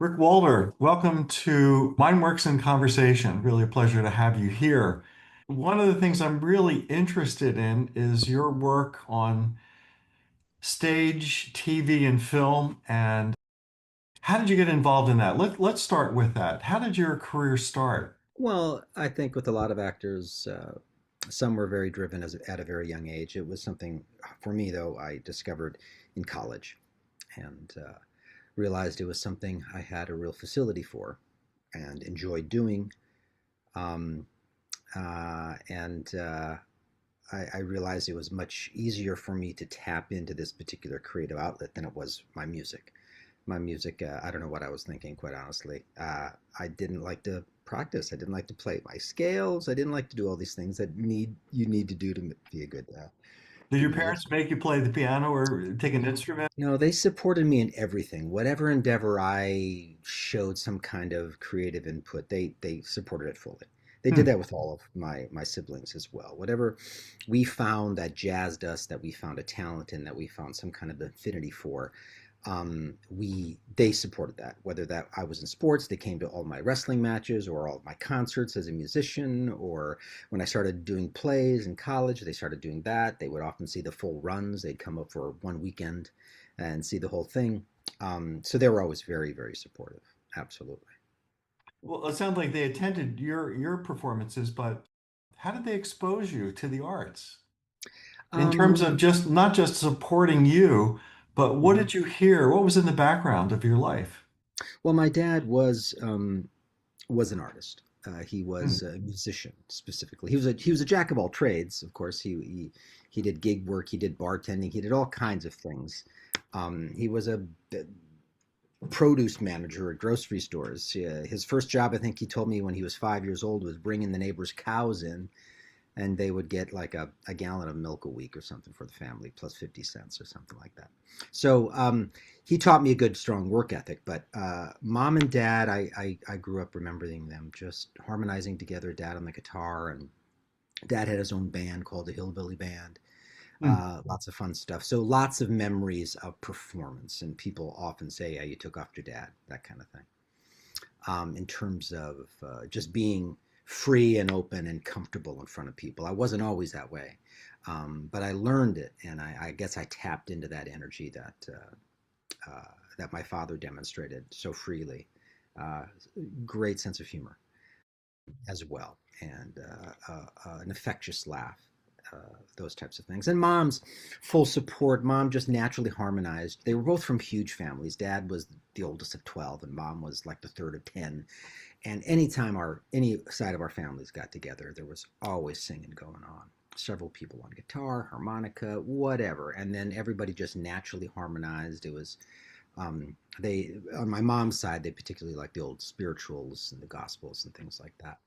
Rik Walter, welcome to Mindworks in Conversation. Really a pleasure to have you here. One of the things I'm really interested in is your work on stage, TV, and film. And how did you get involved in that? Let's start with that. How did your career start? Well, I think with a lot of actors, some were very driven at a very young age. It was something for me, though, I discovered in college and realized it was something I had a real facility for and enjoyed doing. Um, and I realized it was much easier for me to tap into this particular creative outlet than it was my music. I don't know what I was thinking, quite honestly. I didn't like to practice. I didn't like to play my scales. I didn't like to do all these things that you need to do to be a Did good your parents musician. make you play the piano or take an instrument? No, they supported me in everything. Whatever endeavor I showed some kind of creative input, they supported it fully. They did Hmm. that with all of my siblings as well. Whatever we found that jazzed us, that we found a talent in, that we found some kind of affinity for, we they supported that. Whether that I was in sports, they came to all my wrestling matches or all of my concerts as a musician, or when I started doing plays in college, they started doing that. They would often see the full runs. They'd come up for one weekend and see the whole thing. So they were always very, very supportive. Absolutely. Well, it sounds like they attended your performances, but how did they expose you to the arts? In terms of Um, just not just supporting you, but what mhm. did you hear? What was in the background of your life? Well, my dad was an artist. He Hmm. was a musician specifically. He was a jack of all trades. Of course, he did gig work. He did bartending. He did all kinds of things. He was a produce manager at grocery stores. His first job, I think he told me when he was 5 years old, was bringing the neighbors' cows in, and they would get like a gallon of milk a week or something for the family, plus 50 cents or something like that. So he taught me a good, strong work ethic. But mom and dad, I grew up remembering them just harmonizing together, dad on the guitar, and dad had his own band called the Hillbilly Band. Hmm. Lots of fun stuff. So lots of memories of performance. And people often say, yeah, you took off your dad, that kind of thing. In terms of just being free and open and comfortable in front of people. I wasn't always that way, but I learned it, and I guess I tapped into that energy that my father demonstrated so freely. Uh, Great sense of humor as well, and an infectious laugh. Those types of things. And mom's full support. Mom just naturally harmonized. They were both from huge families. Dad was the oldest of 12, and mom was like the third of 10. And anytime any side of our families got together, there was always singing going on. Several people on guitar, harmonica, whatever, and then everybody just naturally harmonized. It was they on my mom's side, they particularly liked the old spirituals and the gospels and things like that.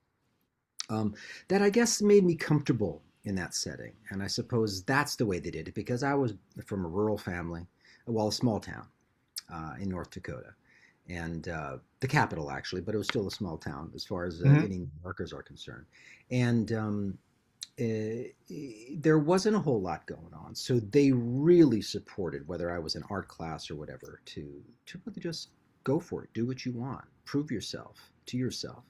Um, that I guess made me comfortable in that setting, and I suppose that's the way they did it because I was from a rural family, well, a small town in North Dakota, and the capital actually, but it was still a small town as far as Hmm. any New Yorkers are concerned. And there wasn't a whole lot going on, so they really supported whether I was in art class or whatever to really just go for it, do what you want, prove yourself to yourself.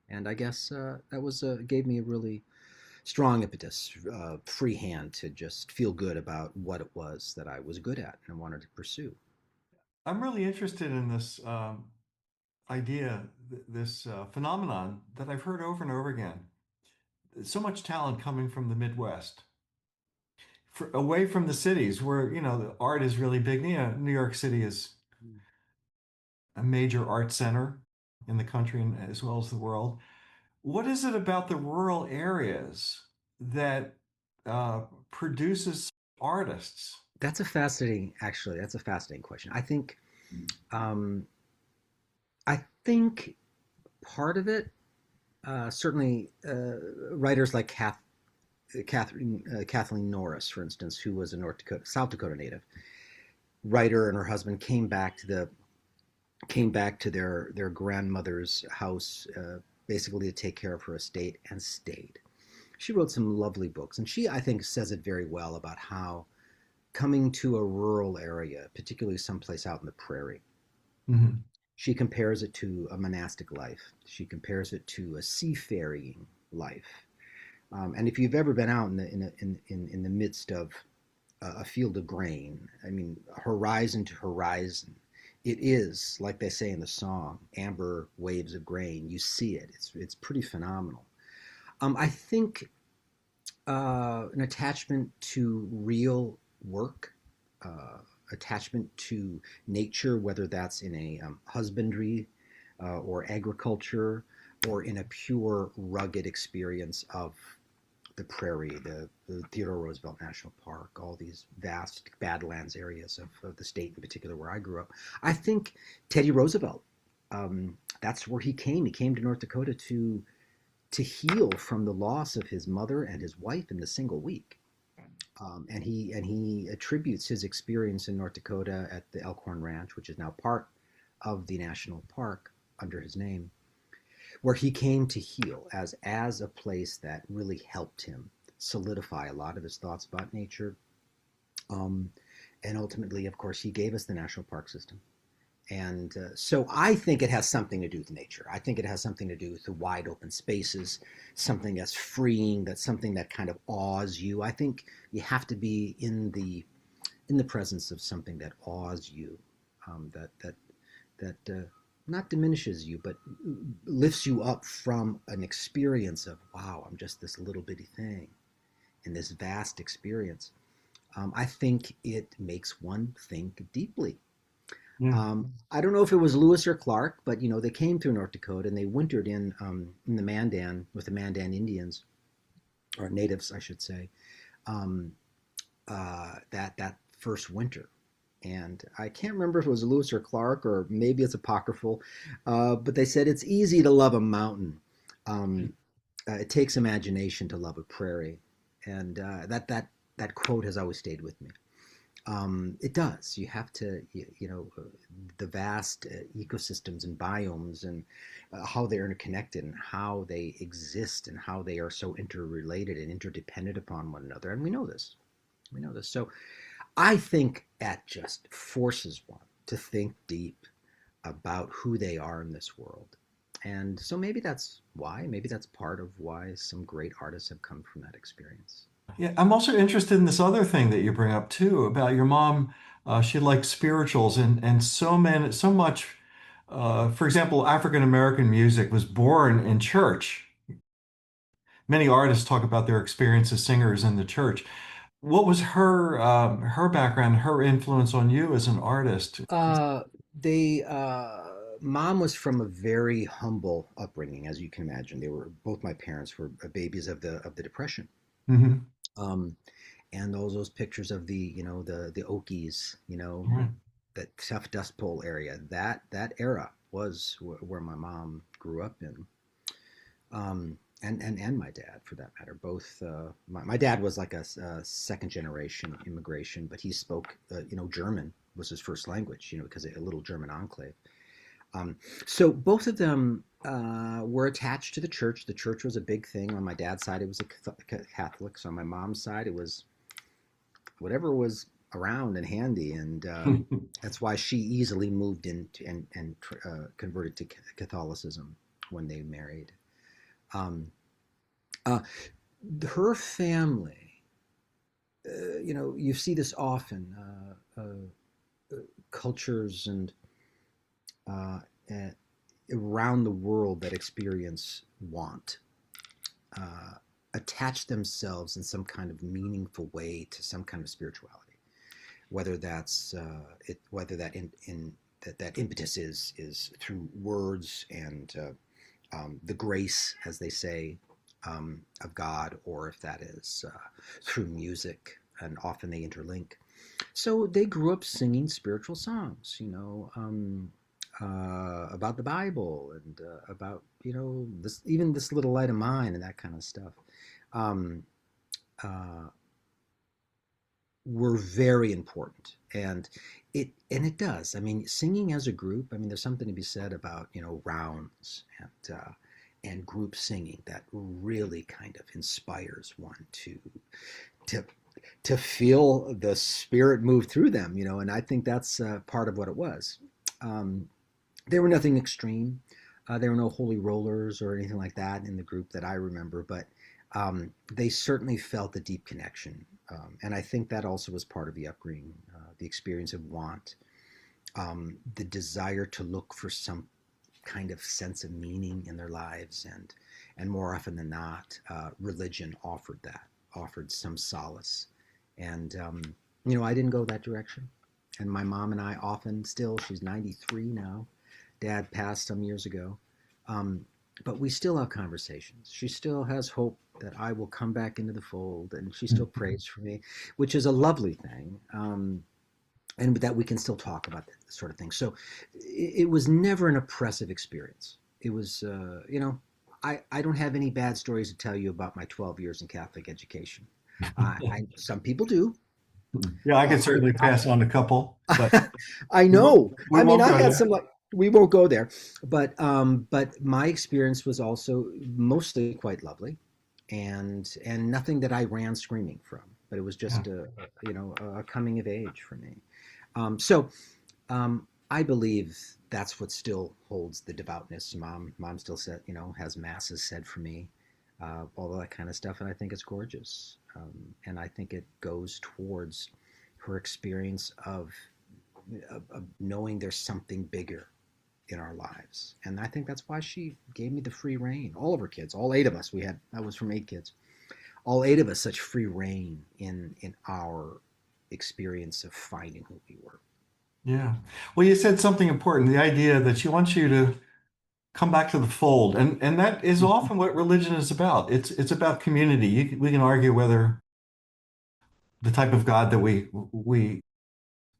And I guess that was gave me a really strong impetus, free hand to just feel good about what it was that I was good at and wanted to pursue. I'm really interested in this idea, this phenomenon that I've heard over and over again. So much talent coming from the Midwest, away from the cities where, the art is really big. New York City is a major art center in the country and as well as the world. What is it about the rural areas that uh, produces artists? That's a fascinating question. Um, I think part of it, certainly, writers like Kathleen Norris, for instance, who was a South Dakota native writer, and her husband came back to their grandmother's house, basically to take care of her estate, and stayed. She wrote some lovely books, and she, I think, says it very well about how coming to a rural area, particularly someplace out in the prairie, Mhm. She compares it to a monastic life. She compares it to a seafaring life. And if you've ever been out in the midst of a field of grain, I mean, horizon to horizon, it is like they say in the song, amber waves of grain. You see it. It's pretty phenomenal. I think an attachment to real work, uh, attachment to nature, whether that's in a husbandry or agriculture, or in a pure rugged experience of the prairie, the Theodore Roosevelt National Park, all these vast Badlands areas of the state in particular where I grew up. I think Teddy Roosevelt, that's where he came. He came to North Dakota to heal from the loss of his mother and his wife in a single week. And he attributes his experience in North Dakota at the Elkhorn Ranch, which is now part of the national park under his name, where he came to heal as a place that really helped him solidify a lot of his thoughts about nature. Um, and ultimately, of course, he gave us the national park system. And so I think it has something to do with nature. I think it has something to do with the wide open spaces, something that's freeing, that's something that kind of awes you. I think you have to be in the presence of something that awes you, that not diminishes you, but lifts you up from an experience of, wow, I'm just this little bitty thing in this vast experience. I think it makes one think deeply. Yeah. I don't know if it was Lewis or Clark, but they came through North Dakota and they wintered in the Mandan with the Mandan Indians, or natives, I should say, um, that first winter. And I can't remember if it was Lewis or Clark, or maybe it's apocryphal, but they said it's easy to love a mountain. Um, it takes imagination to love a prairie, and that quote has always stayed with me. It does. You have to, the vast ecosystems and biomes, and how they're interconnected and how they exist and how they are so interrelated and interdependent upon one another. And we know this. We know this. So I think that just forces one to think deep about who they are in this world. And so maybe that's part of why some great artists have come from that experience. Yeah, I'm also interested in this other thing that you bring up too about your mom. She liked spirituals and so much. For example, African American music was born in church. Many artists talk about their experience as singers in the church. What was her background, her influence on you as an artist? Uh, they Mom was from a very humble upbringing, as you can imagine. They were both my parents were babies of the Depression. Hmm. Um, and those pictures of the Okies, Right. that tough Dust Bowl area, that era was where my mom grew up in. And my dad, for that matter. Both my dad was like a second generation immigration, but he spoke German was his first language, because a little German enclave. Um, so both of them were attached to the church. The church was a big thing. On my dad's side, it was a Catholic. So on my mom's side, it was whatever was around and handy, and that's why she easily moved into and converted to Catholicism when they married. Um, uh, Her family, you see this often. Cultures and uh, uh, around the world that experience want uh, attach themselves in some kind of meaningful way to some kind of spirituality, whether that's whether that impetus is through words and the grace, as they say, of God, or if that is through music, and often they interlink. So they grew up singing spiritual songs, about the Bible, and about this little light of mine, and that kind of stuff. Um, uh, were very important, and it does. I mean, singing as a group. I mean, there's something to be said about rounds and group singing that really kind of inspires one to to feel the spirit move through them, and I think that's part of what it was. Um, There were nothing extreme. There were no holy rollers or anything like that in the group that I remember, but they certainly felt a deep connection. And I think that also was part of the upbringing, the experience of want, the desire to look for some kind of sense of meaning in their lives, and more often than not, religion offered that, offered some solace. And I didn't go that direction. And my mom and I often still, she's 93 now. Dad passed some years ago. Um, but we still have conversations. She still has hope that I will come back into the fold, and she still prays for me, which is a lovely thing. And that we can still talk about that sort of thing. So it was never an oppressive experience. It was, I don't have any bad stories to tell you about my 12 years in Catholic education. Some people do. Yeah, I could certainly I, pass on a couple, but I we won't, know. we I mean, won't I go had there. some like we won't go there, but my experience was also mostly quite lovely, and nothing that I ran screaming from. But it was Yeah. just a coming of age for me. So I believe that's what still holds the devoutness. Mom still said, has masses said for me, all that kind of stuff, and I think it's gorgeous. And I think it goes towards her experience of knowing there's something bigger in our lives, and I think that's why she gave me the free reign. All of her kids, all eight of us, we had that was from eight kids, all eight of us, such free reign in our experience of finding who we were. Yeah. Well, you said something important, the idea that she wants you to come back to the fold. And that is often what religion is about. It's about community. We can argue whether the type of God that we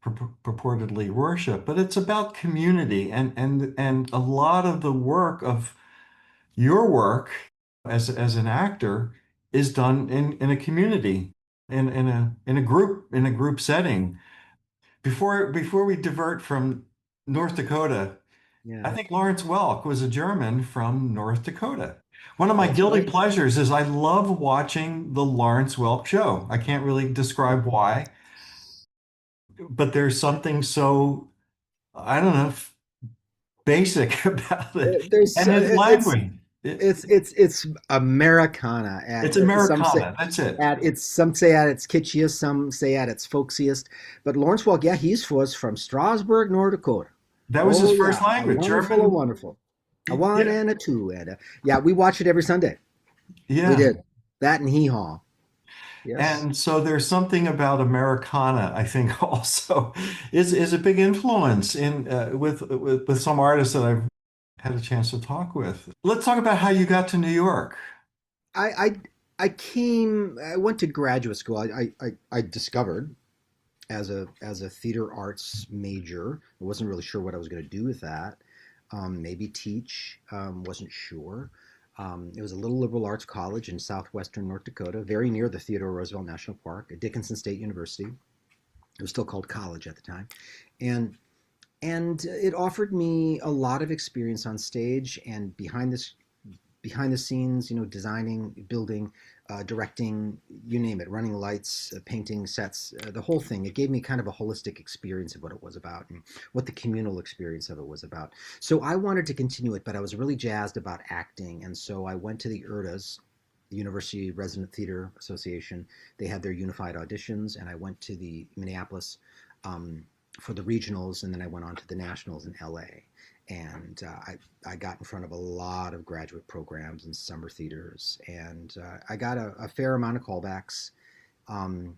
purportedly worship, but it's about community. And a lot of the work of your work as an actor is done in a community, in a group setting. Before we divert from North Dakota, I Yeah, think Lawrence Welk was a German from North Dakota. One of my that's guilty right. pleasures is I love watching the Lawrence Welk show. I can't really describe why, but there's something so, I don't know, basic about it. There's And his language. it's Americana It's at some say Americana. That's it. at its some say at its kitschiest, some say at its folksiest. But Lawrence Welk, yeah, he's was from Strasburg, North Dakota. That was his Oh first yeah, language, a German. wonderful, a one Yeah. and a two and a, yeah. We watch it every Sunday. We Yeah. did that and Hee Haw. Yes. And so there's something about Americana, I think, also is a big influence in with some artists that I've had a chance to talk with. Let's talk about how you got to New York. I I I went to graduate school. I discovered as a theater arts major. I wasn't really sure what I was going to do with that. Maybe teach. Wasn't sure. It was a little liberal arts college in southwestern North Dakota, very near the Theodore Roosevelt National Park at Dickinson State University. It was still called college at the time, and it offered me a lot of experience on stage and behind the scenes, designing, building, directing, you name it, running lights, painting sets, the whole thing. It gave me kind of a holistic experience of what it was about and what the communal experience of it was about. So I wanted to continue it, but I was really jazzed about acting. And so I went to the URTAs, the University Resident Theater Association. They had their unified auditions, and I went to the Minneapolis um, for the regionals, and then I went on to the nationals in LA. And I got in front of a lot of graduate programs and summer theaters, and I got a fair amount of callbacks. Um,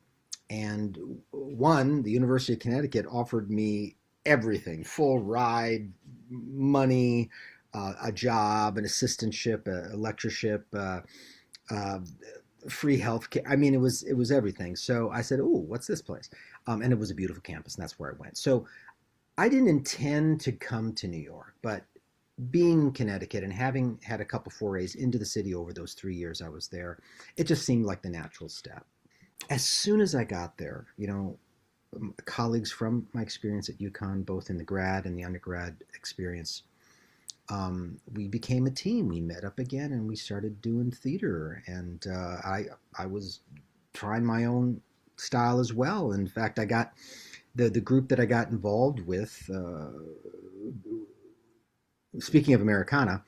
and one, the University of Connecticut offered me everything: full ride, money, a job, an assistantship, a lectureship, uh, free health care. I mean, it was everything. So I said, "Oh, what's this place?" And it was a beautiful campus, and that's where I went. So I didn't intend to come to New York, but being in Connecticut and having had a couple forays into the city over those 3 years I was there, it just seemed like the natural step. As soon as I got there, colleagues from my experience at UConn, both in the grad and the undergrad experience, we became a team. We met up again and we started doing theater. And I was trying my own style as well. In fact, I got the group that I got involved with speaking of Americana,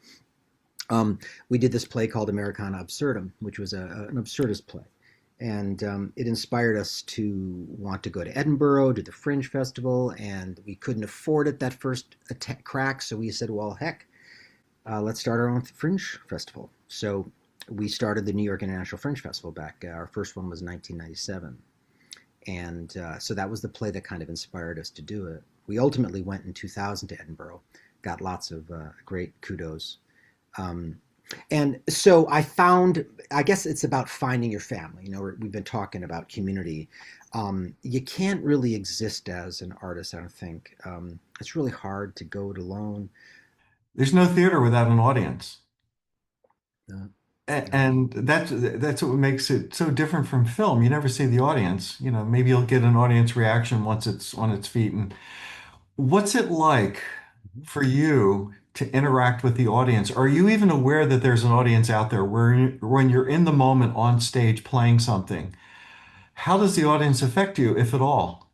um, we did this play called Americana Absurdum, which was an absurdist play. And it inspired us to want to go to Edinburgh, do the Fringe Festival, and we couldn't afford it that first crack. So we said, well, heck, let's start our own Fringe Festival. So we started the New York International Fringe Festival back. Our first one was 1997. And so that was the play that kind of inspired us to do it. We ultimately went in 2000 to Edinburgh, got lots of great kudos. Um, and so I found, I guess it's about finding your family. We've been talking about community. You can't really exist as an artist, I don't think. It's really hard to go it alone. There's no theater without an audience. Uh, uh, And that's what makes it so different from film. You never see the audience. Maybe you'll get an audience reaction once it's on its feet. And what's it like for you to interact with the audience? Are you even aware that there's an audience out there when you're in the moment on stage playing something? How does the audience affect you, if at all?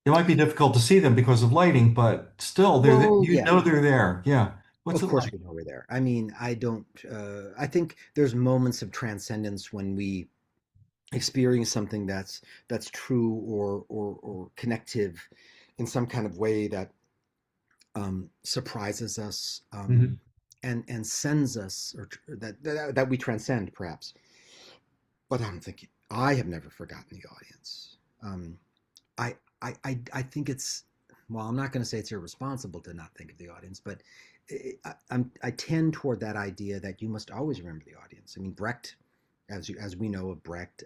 It might be difficult to see them because of lighting, but still, well, you yeah, know they're there. Yeah. What's of it course like? we know we're there. I mean, I don't, I think there's moments of transcendence when we experience something that's true or connective in some kind of way that surprises us, Mhm. and sends us, or that we transcend perhaps. But I don't think I have never forgotten the audience. Um, I think it's, well, I'm not going to say it's irresponsible to not think of the audience, but I tend toward that idea that you must always remember the audience. I mean, Brecht, as we know of Brecht,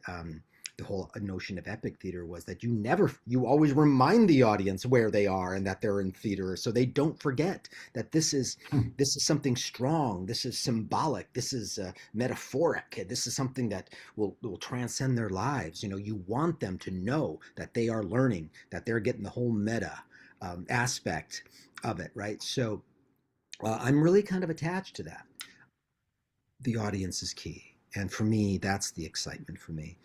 the whole notion of epic theater was that you always remind the audience where they are and that they're in theater, so they don't forget that this is something strong, this is symbolic, this is metaphoric, this is something that will transcend their lives. You want them to know that they are learning, that they're getting the whole meta aspect of it, right? So I'm really kind of attached to that. The audience is key. And for me, that's the excitement for me.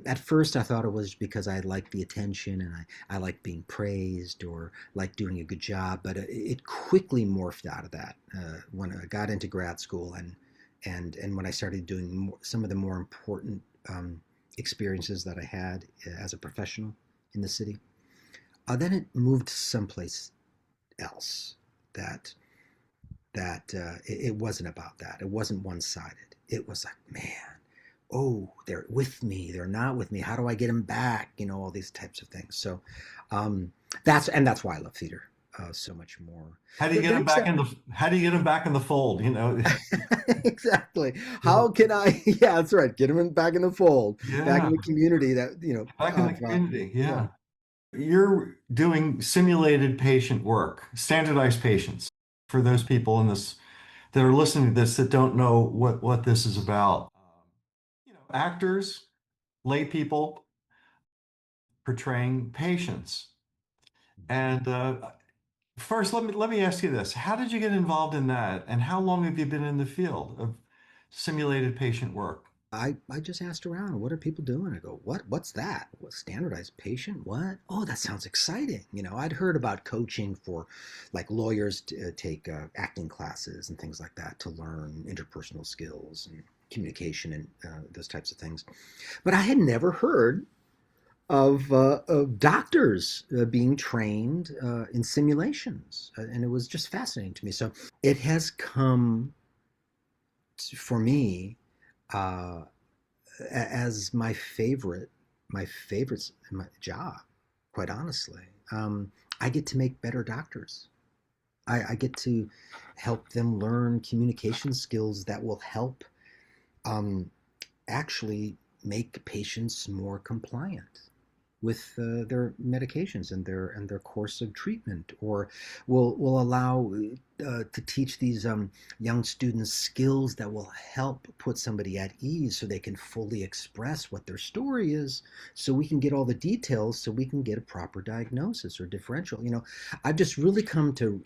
At first, I thought it was because I liked the attention and I liked being praised or liked doing a good job, but it quickly morphed out of that when I got into grad school and when I started doing some of the more important experiences that I had as a professional in the city. Then it moved someplace else that it wasn't about that. It wasn't one sided. It was like, man, oh, they're with me. They're not with me. How do I get them back? All these types of things. So um, that's why I love theater so much more. How do you The, get the them next back step, in how do you get them back in the fold? exactly. Yeah. How can I? Yeah, that's right. Get them back in the fold, back in Yeah. the community. That Back in the of community. yeah. Yeah. You're doing simulated patient work, standardized patients for those people in this that are listening to this that don't know what this is about. Actors, lay people portraying patients. And first, let me ask you this: how did you get involved in that, and how long have you been in the field of simulated patient work? I just asked around, what are people doing? I go, what's that? What, standardized patient? What? Oh, that sounds exciting. I'd heard about coaching for like lawyers to take acting classes and things like that to learn interpersonal skills and communication and those types of things. But I had never heard of doctors being trained in simulations. And it was just fascinating to me. So it has come for me uh, as my favorite my job, quite honestly. I get to make better doctors. I get to help them learn communication skills that will help um, actually make patients more compliant with their medications and their course of treatment, or will allow to teach these young students skills that will help put somebody at ease so they can fully express what their story is, so we can get all the details so we can get a proper diagnosis or differential. I've just really come to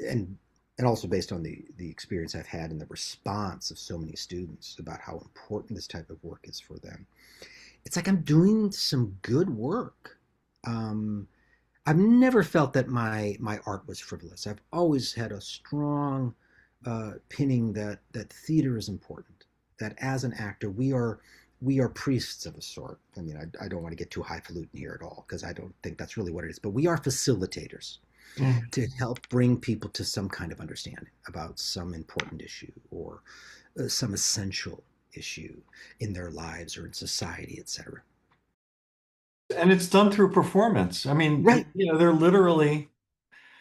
and and also based on the experience I've had and the response of so many students about how important this type of work is for them. It's like I'm doing some good work. Um, I've never felt that my art was frivolous. I've always had a strong pinning that theater is important. That as an actor, we are priests of a sort. I mean, I don't want to get too highfalutin here at all because I don't think that's really what it is. But we are facilitators Yeah. to help bring people to some kind of understanding about some important issue or some essential issue in their lives or in society, etc. And it's done through performance. I mean, Right, they're literally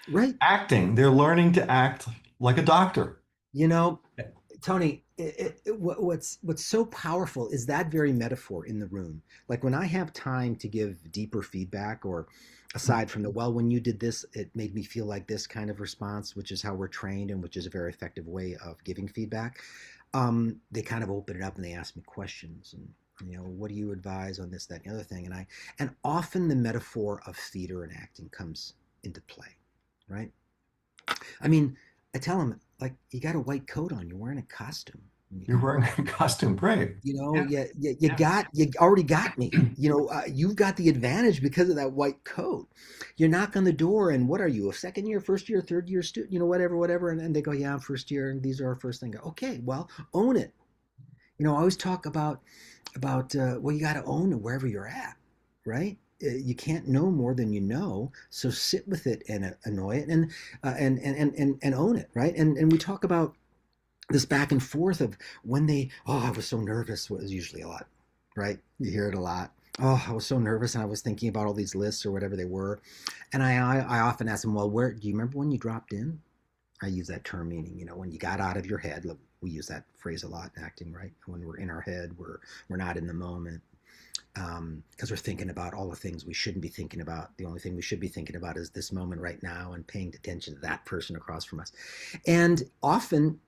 right. acting. They're learning to act like a doctor. You know, Tony, what's so powerful is that very metaphor in the room. Like when I have time to give deeper feedback, or aside from the, well, when you did this, it made me feel like this kind of response, which is how we're trained and which is a very effective way of giving feedback. They kind of open it up and they ask me questions and, what do you advise on this, that, and the other thing? And often the metaphor of theater and acting comes into play, right? I mean, I tell him, like, you got a white coat on, you're wearing a costume when you You're come wearing home. a costume. Great. Yeah. Yeah. You already got me. You've got the advantage because of that white coat. You knock on the door, and what are you, a second year, first year, third year student, whatever. And they go, yeah, I'm first year, and these are our first thing. Okay, well, own it. I always talk about well, you got to own it wherever you're at, right? You can't know more than you know, so sit with it and annoy it and own it, right? And we talk about this back and forth of when I was so nervous, was usually a lot, right? You hear it a lot. Oh, I was so nervous and I was thinking about all these lists or whatever they were. And I often ask them, well, where do you remember when you dropped in? I use that term meaning, when you got out of your head. Look, we use that phrase a lot in acting, right? When we're in our head, we're not in the moment because we're thinking about all the things we shouldn't be thinking about. The only thing we should be thinking about is this moment right now and paying attention to that person across from us. And often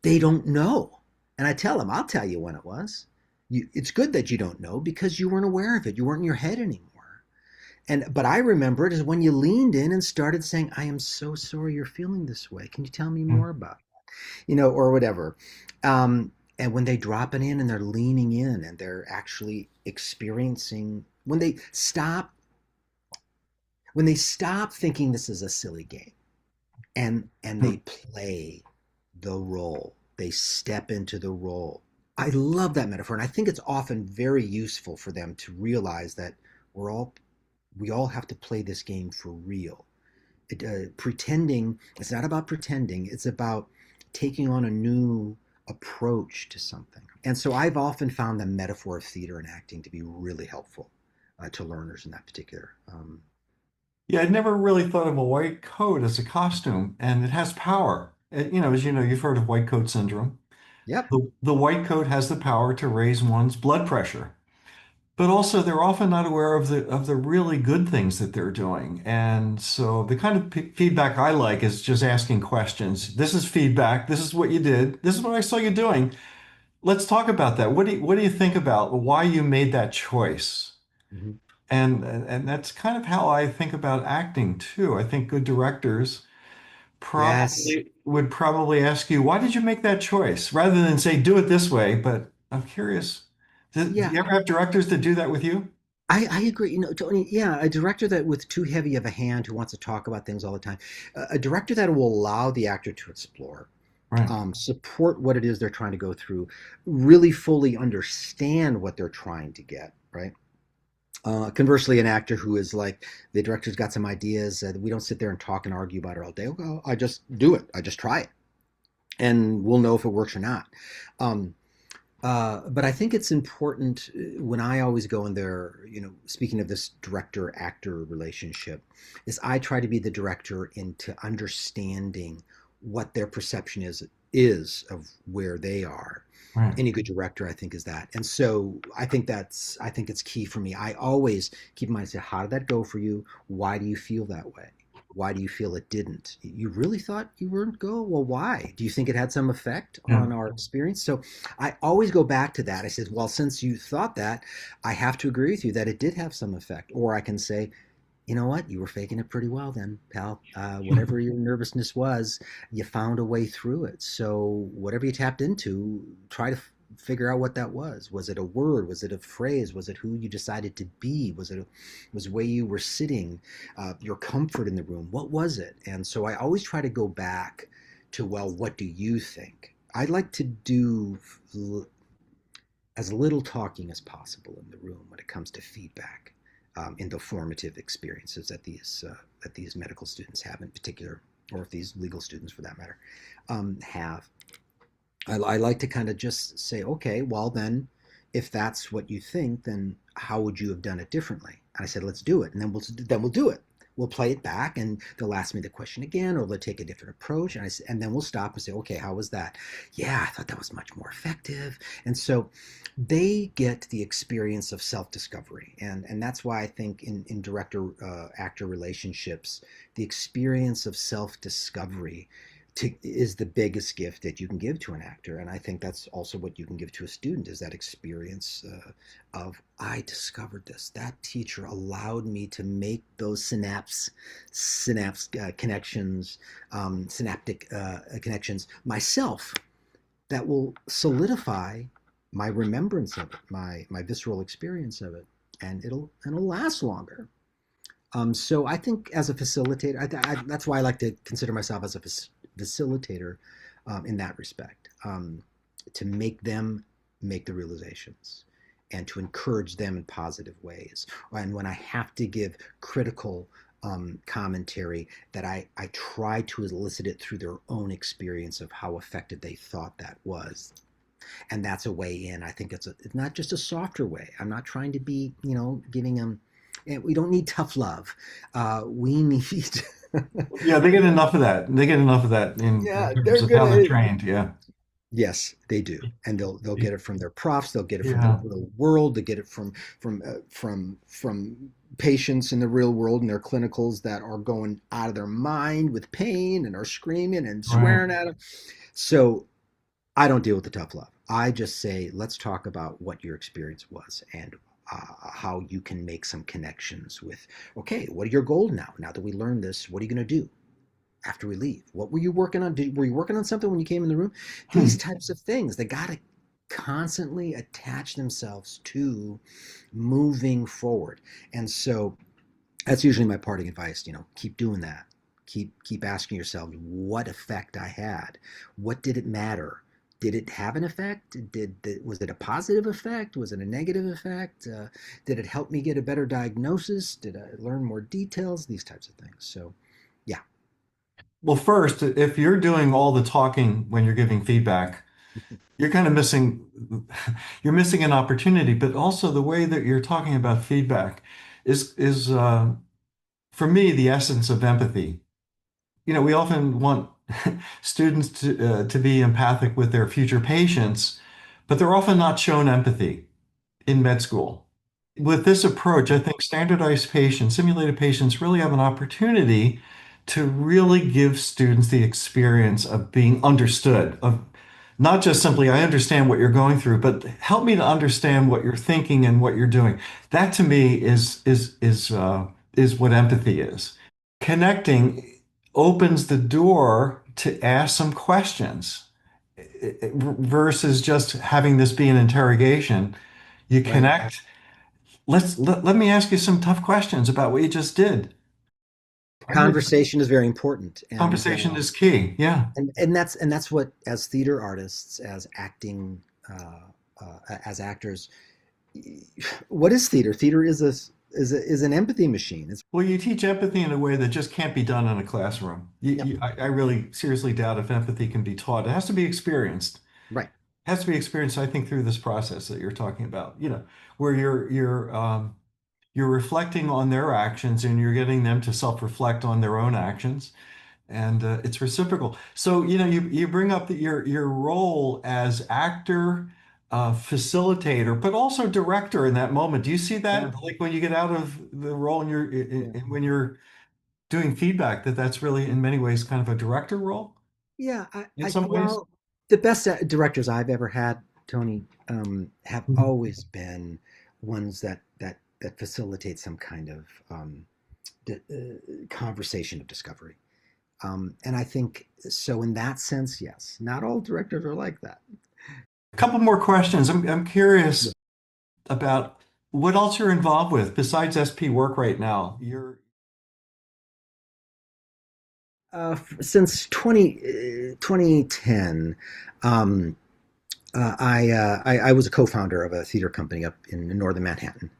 they don't know. And I tell them, I'll tell you when it was. It's good that you don't know because you weren't aware of it. You weren't in your head anymore. But I remember it as when you leaned in and started saying, I am so sorry you're feeling this way. Can you tell me more about it? Or whatever. And when they drop it in and they're leaning in and they're actually experiencing, when they stop thinking this is a silly game and they play the role, they step into the role. I love that metaphor, and I think it's often very useful for them to realize that we all have to play this game for real. Pretending, it's not about pretending, it's about taking on a new approach to something. And so I've often found the metaphor of theater and acting to be really helpful to learners in that particular. Yeah, I'd never really thought of a white coat as a costume, and it has power. As you know, you've heard of white coat syndrome. Yep. The white coat has the power to raise one's blood pressure, but also they're often not aware of the really good things that they're doing. And so the kind of feedback I like is just asking questions. This is feedback. This is what you did. This is what I saw you doing. Let's talk about that. What do you think about why you made that choice? Hmm. And that's kind of how I think about acting too. I think good directors Yes. would probably ask you, why did you make that choice? Rather than say, do it this way. But I'm curious, do Yeah, you ever have directors that do that with you? I agree. Tony, yeah, a director that with too heavy of a hand who wants to talk about things all the time, a director that will allow the actor to explore, Right. support what it is they're trying to go through, really fully understand what they're trying to get, right? Conversely, an actor who is like, the director's got some ideas, we don't sit there and talk and argue about it all day. Well, I just do it. I just try it. And we'll know if it works or not. Um, but I think it's important when I always go in there, speaking of this director actor relationship, is I try to be the director into understanding what their perception is of where they are. Right. Any good director, I think, is that. And so I think it's key for me. I always keep in mind, say, how did that go for you? Why do you feel that way? Why do you feel it didn't? You really thought you weren't go? Well, why? Do you think it had some effect Yeah. on our experience? So I always go back to that. I said, well, since you thought that, I have to agree with you that it did have some effect. Or I can say, you know what? You were faking it pretty well then, pal. Whatever your nervousness was, you found a way through it. So whatever you tapped into, try to figure out what that was. Was it a word? Was it a phrase? Was it who you decided to be? Was the way you were sitting, your comfort in the room? What was it? And so I always try to go back to, well, what do you think? I like to do as little talking as possible in the room when it comes to feedback, in the formative experiences that these medical students have in particular, or if these legal students for that matter have. I like to kind of just say, okay, well then, if that's what you think, then how would you have done it differently? And I said, let's do it, and then we'll do it. We'll play it back, and they'll ask me the question again, or they'll take a different approach, and then we'll stop and say, okay, how was that? Yeah, I thought that was much more effective. And so they get the experience of self-discovery, and that's why I think in director actor relationships, the experience of self-discovery is the biggest gift that you can give to an actor. And I think that's also what you can give to a student, is that experience of, I discovered this. That teacher allowed me to make those synapse connections, synaptic connections myself, that will solidify my remembrance of it, my visceral experience of it, and it'll last longer. So I think as a facilitator, that's why I like to consider myself as a facilitator, in that respect, to make them make the realizations and to encourage them in positive ways. And when I have to give critical commentary, that I try to elicit it through their own experience of how effective they thought that was. And that's a way in. I think it's not just a softer way. I'm not trying to be, giving them. We don't need tough love. We need. Yeah, they get enough of that. They get enough of that in Yeah, terms they're of how they're gonna. trained. Yeah. Yes, they do, and they'll get it from their profs. They'll get it from the Yeah. real world. They get it from patients in the real world and their clinicals that are going out of their mind with pain and are screaming and Right. swearing at them. So I don't deal with the tough love. I just say, let's talk about what your experience was, and how you can make some connections with, okay, what are your goals now? Now that we learned this, what are you going to do after we leave? What were you working on? Were you working on something when you came in the room? These Hmm. types of things, they got to constantly attach themselves to moving forward. And so that's usually my parting advice. Keep doing that. Keep asking yourselves, what effect I had. What did it matter? Did it have an effect? Was it a positive effect? Was it a negative effect? Did it help me get a better diagnosis? Did I learn more details? These types of things. So, yeah. Well, first, if you're doing all the talking when you're giving feedback, you're kind of missing you're missing an opportunity. But also the way that you're talking about feedback is for me the essence of empathy. We often want students to be empathic with their future patients, but they're often not shown empathy in med school. With this approach, I think standardized patients, simulated patients really have an opportunity to really give students the experience of being understood, of not just simply, I understand what you're going through, but help me to understand what you're thinking and what you're doing. That to me is what empathy is. Connecting opens the door to ask some questions versus just having this be an interrogation. You Right. connect. Let me ask you some tough questions about what you just did. I really, Conversation is very important, conversation is key. Yeah. and that's what, as theater artists, as acting, as actors, what is theater? Theater is an empathy machine. It's Well, you teach empathy in a way that just can't be done in a classroom. Yep. I really seriously doubt if empathy can be taught. It has to be experienced. Right. It has to be experienced, I think, through this process that you're talking about, where you're reflecting on their actions and you're getting them to self-reflect on their own actions. And it's reciprocal. So, you bring up that your role as actor, facilitator, but also director in that moment. Do you see Yeah. that, like when you get out of the role and Yeah. when you're doing feedback, that's really in many ways kind of a director role Yeah. in some ways? Well, the best directors I've ever had, Tony, have Mhm. always been ones that facilitate some kind of conversation of discovery. And I think so. In that sense, yes. Not all directors are like that. couple more questions. I'm curious about what else you're involved with besides SP work right now. You're Since 2010, um, I was a co-founder of a theater company up in northern Manhattan.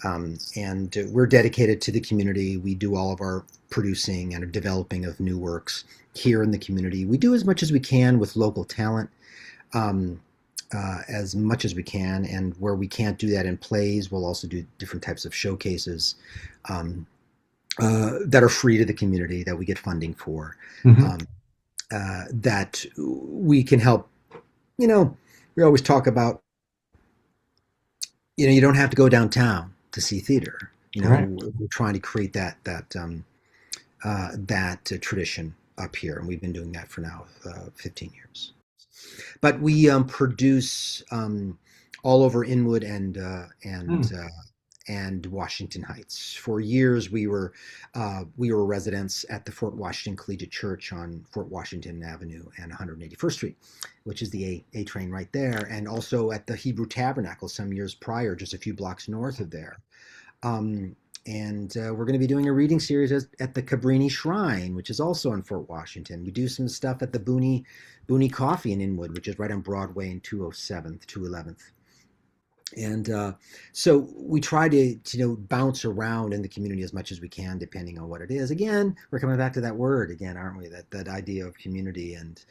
And we're dedicated to the community. We do all of our producing and developing of new works here in the community. We do as much as we can with local talent, um, as much as we can. And where we can't do that in plays, we'll also do different types of showcases um, that are free to the community that we get funding for. Mhm. Um, that we can help. You know, we always talk about, you don't have to go downtown to see theater. Right. We're trying to create that tradition up here, and we've been doing that for now 15 years. But we produce all over Inwood Mm. and Washington Heights. For years, we were residents at the Fort Washington Collegiate Church on Fort Washington Avenue and 181st Street, which is the A train right there, and also at the Hebrew Tabernacle some years prior, just a few blocks north of there. Um, and we're going to be doing a reading series at the Cabrini Shrine, which is also in Fort Washington. We do some stuff at the Booney Coffee in Inwood, which is right on Broadway in 207th, 211th. And so we try to bounce around in the community as much as we can, depending on what it is. Again, we're coming back to that word again, aren't we? That idea of community and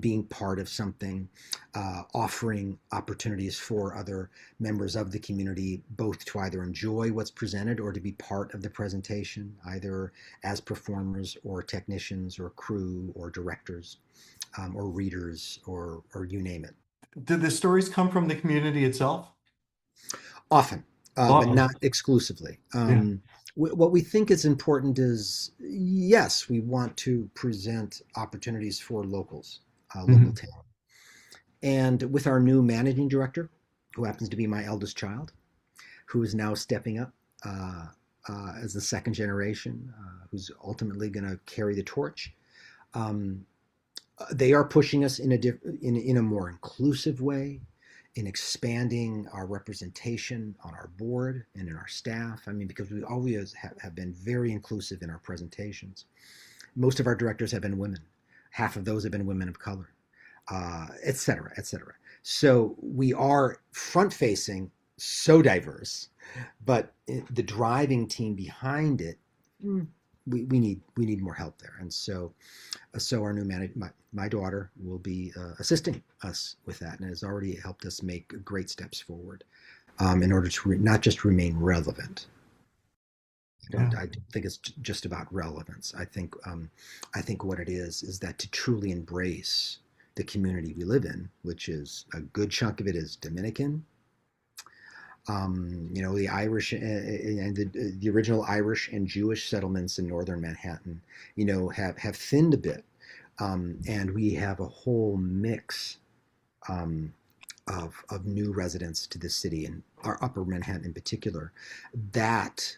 being part of something, offering opportunities for other members of the community, both to either enjoy what's presented or to be part of the presentation, either as performers or technicians or crew or directors, or readers, or you name it. Did the stories come from the community itself? Often, but Often. not exclusively. Yeah. What we think is important is, yes, we want to present opportunities for locals, local Mhm. talent. And with our new managing director, who happens to be my eldest child, who is now stepping up as the second generation, who's ultimately going to carry the torch. Um, they are pushing us in a more inclusive way, in expanding our representation on our board and in our staff. I mean, because we always have been very inclusive in our presentations. Most of our directors have been women. Half of those have been women of color, et cetera, et cetera. So we are front facing, so diverse, but the driving team behind it, mm, we need more help there. And so our new manager, my daughter, will be assisting us with that, and has already helped us make great steps forward, in order to not just remain relevant. Yeah. I don't think it's just about relevance. I think what it is that to truly embrace the community we live in, which is a good chunk of it is Dominican. The Irish and the original Irish and Jewish settlements in northern Manhattan, have thinned a bit, and we have a whole mix, um, of new residents to the city, and our Upper Manhattan in particular, that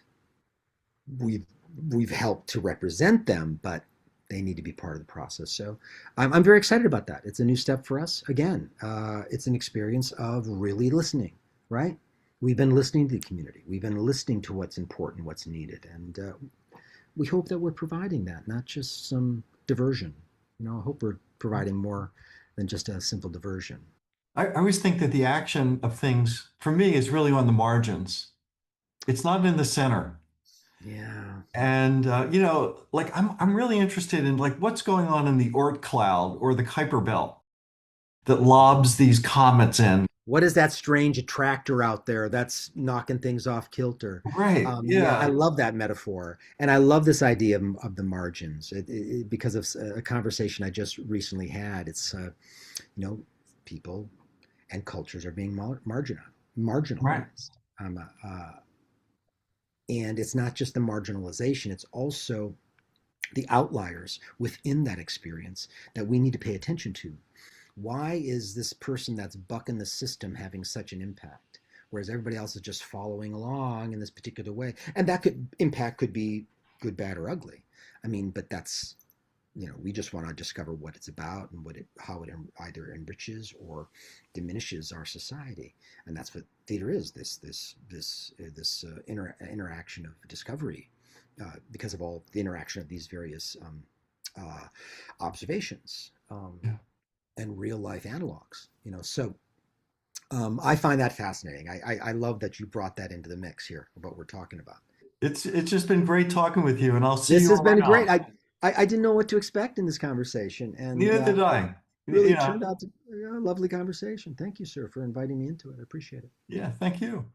we've we've helped to represent them, but they need to be part of the process. So I'm very excited about that. It's a new step for us. Again, it's an experience of really listening, right? We've been listening to the community. We've been listening to what's important, what's needed, and we hope that we're providing that, not just some diversion. I hope we're providing more than just a simple diversion. I always think that the action of things for me is really on the margins. It's not in the center. Yeah. And like I'm really interested in like what's going on in the Oort cloud or the Kuiper belt that lobs these comets in. What is that strange attractor out there that's knocking things off kilter? Right. Yeah, I Yeah. love that metaphor, and I love this idea of the margins, because of a conversation I just recently had. It's you know, people and cultures are being Right. marginalized, and it's not just the marginalization; it's also the outliers within that experience that we need to pay attention to. Why is this person that's bucking the system having such an impact, whereas everybody else is just following along in this particular way? And that impact could be good, bad, or ugly. I mean, but that's we just want to discover what it's about and how it either enriches or diminishes our society, and that's what theater is. This interaction of discovery, because of all the interaction of these various uh, observations, Yeah. and real life analogs. So I find that fascinating. I love that you brought that into the mix here, what we're talking about. It's just been great talking with you, and I'll see This you has been great. around. I didn't know what to expect in this conversation, and Neither did I. really You know, turned out to be a lovely conversation. Thank you, sir, for inviting me into it. I appreciate it. yeah, thank you.